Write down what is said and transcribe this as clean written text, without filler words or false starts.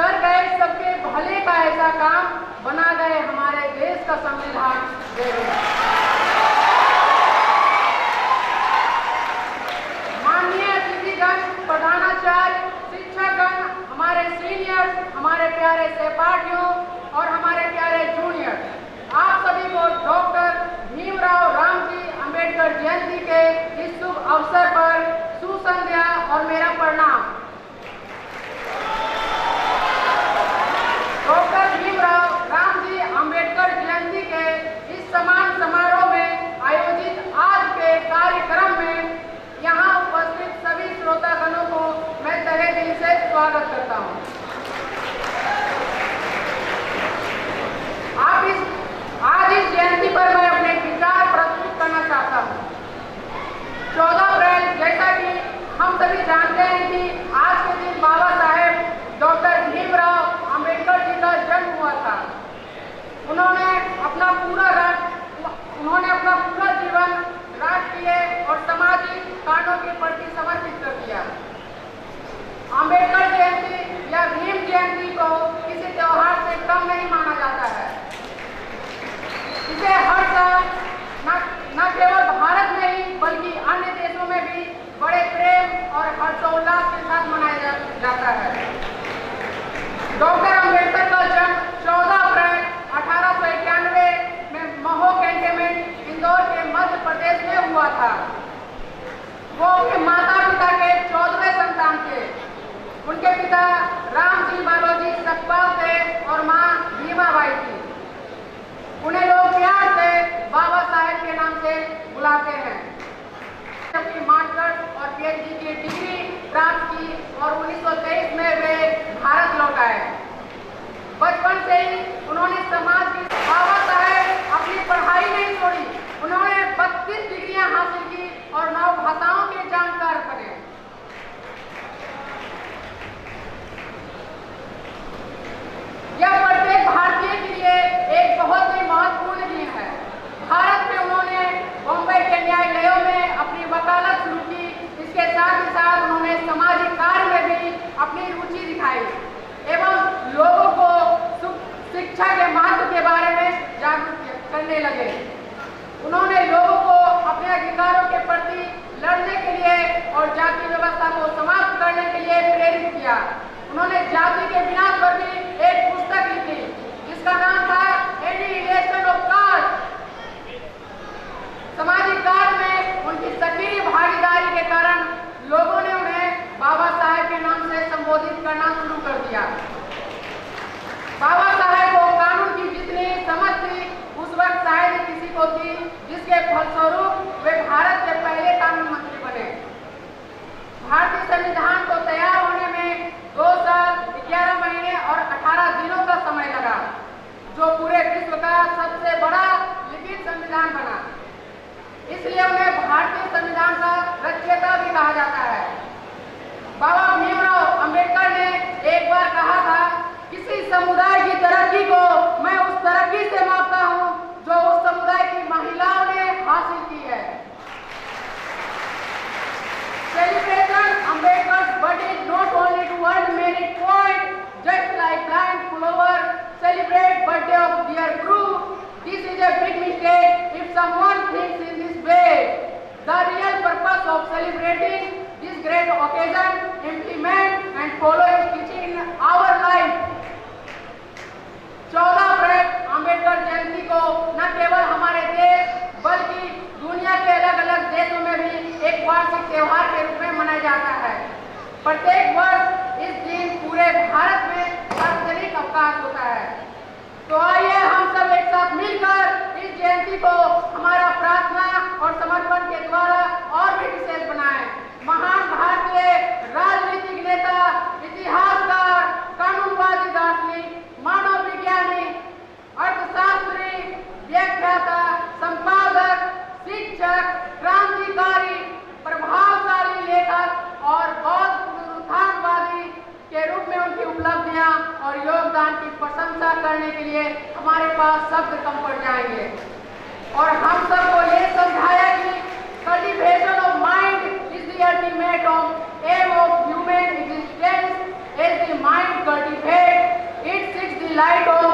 कर गए सबके भले का ऐसा काम, बना गए हमारे देश का संविधान। माननीय अतिथिगण, प्रधानाचार्य, शिक्षकगण, हमारे सीनियर, हमारे प्यारे सहपाठियों और हमारे प्यारे जूनियर, आप सभी को डॉक्टर भीमराव रामजी अंबेडकर जयंती के इस शुभ अवसर पर सुसंध्या और मेरा प्रणाम। डॉक्टर भीमराव रामजी अंबेडकर जयंती के इस सम्मान समारोह में आयोजित आज के कार्यक्रम में यहाँ उपस्थित सभी श्रोतागणों को मैं तहे दिल से स्वागत करता हूँ। आज इस जयंती पर मैं अपने विचार प्रस्तुत करना चाहता हूँ। 14 अप्रैल, जैसा कि हम सभी जानते हैं कि आज के दिन बाबा साहेब डॉक्टर भीमराव अंबेडकर जी का जन्म हुआ था। उन्होंने अपना पूरा जीवन राष्ट्रीय और सामाजिक कारणों के प्रति समर्पित कर दिया। अंबेडकर जयंती या भीम जयंती को किसी त्योहार से कम नहीं माना जाता है। इसे हर साल न केवल भारत में ही बल्कि अन्य देशों में भी बड़े प्रेम और हर्षोल्लास के साथ मनाया जाता है। डॉक्टर अंबेडकर का जन्म 14 अप्रैल 1891 में महो कैंटोनमेंट, इंदौर के मध्य प्रदेश में हुआ था। वो उनके माता पिता के 14वें संतान थे। उनके पिता रामजी बालोजी सकपाल थे और माँ भीमाबाई थी। उन्हें लोग प्यार से बाबा साहेब के नाम से बुलाते हैं। अपनी मास्टर्स और पीएचडी की डिग्री प्राप्त की और 1923 में वे भारत लौट आए। बचपन से ही उन्होंने समाज की बाबा साहेब अपनी पढ़ाई नहीं छोड़ी। उन्होंने 32 डिग्रियां हासिल की और 9 भाषाओं के जानकार बने। यह प्रत्येक भारतीय के लिए एक बहुत ही महत्वपूर्ण दिन है। भारत में उन्होंने बॉम्बे के न्यायालयों में अपनी वकालत शुरू की। इसके साथ ही साथ उन्होंने सामाजिक कार्य में भी अपनी रुचि दिखाई एवं लोगों को शिक्षा के महत्व के बारे में जागरूक करने लगे। उन्होंने लोगों को अपने अधिकारों के प्रति लड़ने के लिए और जाति व्यवस्था को समाप्त करने के लिए प्रेरित किया। उन्होंने जाति के विनाश पर भी एक पुस्तक लिखी जिसका नाम था एनिहिलेशन ऑफ कास्ट। सामाजिक कार्य में उनकी सक्रिय भागीदारी के कारण लोगों ने उन्हें बाबा साहेब के नाम से संबोधित करना शुरू कर दिया। बाबा साहेब को कानून की जितनी समझ थी उस वक्त शायद किसी को थी, जिसके फलस्वरूप वे भारत के पहले कानून मंत्री बने। भारतीय संविधान को तैयार होने में 2 साल 11 महीने और 18 दिनों का समय लगा, जो पूरे विश्व का सबसे बड़ा लिखित संविधान बना। इसलिए उन्हें भारतीय संविधान का रचयिता भी कहा जाता है। बाबा भीमराव अंबेडकर ने एक बार कहा था, किसी समुदाय की तरक्की को मैं उस तरक्की से मापता हूँ जो उस समुदाय की महिलाओं ने हासिल की है। Celebration Ambedkar's birthday is not only to earn merit point, just like blind follower celebrate birthday of their group. This is a big mistake if someone thinks in this way. The real purpose of celebrating this great occasion, implement and follow its teaching in our life. 14 अप्रैल अंबेडकर जयंती को न केवल हमारे देश बल्कि दुनिया के अलग अलग देशों में भी एक वार्षिक त्योहार के रूप में मनाया जाता है। प्रत्येक वर्ष इस दिन पूरे भारत में सार्वजनिक अवकाश होता है। तो आइए हम सब एक साथ मिलकर इस जयंती को हमारा प्रार्थना और समर्पण के द्वारा और भी विशेष बनाएं। महान भारतीय राजनीतिक नेता, इतिहासकार, कानूनवादी दार्शनिक, मानव विज्ञानी, अर्थशास्त्री, व्याख्याता, संपादक, शिक्षक, क्रांतिकारी, प्रभावशाली लेखक और बौद्ध पुनरुत्थानवादी के रूप में उनकी उपलब्धियां और योगदान की प्रशंसा करने के लिए हमारे पास शब्द कम पड़ जाएंगे। और हम सबको ये समझाया कि cultivation of mind is the ultimate aim of human existence. As the mind cultivate लाइटों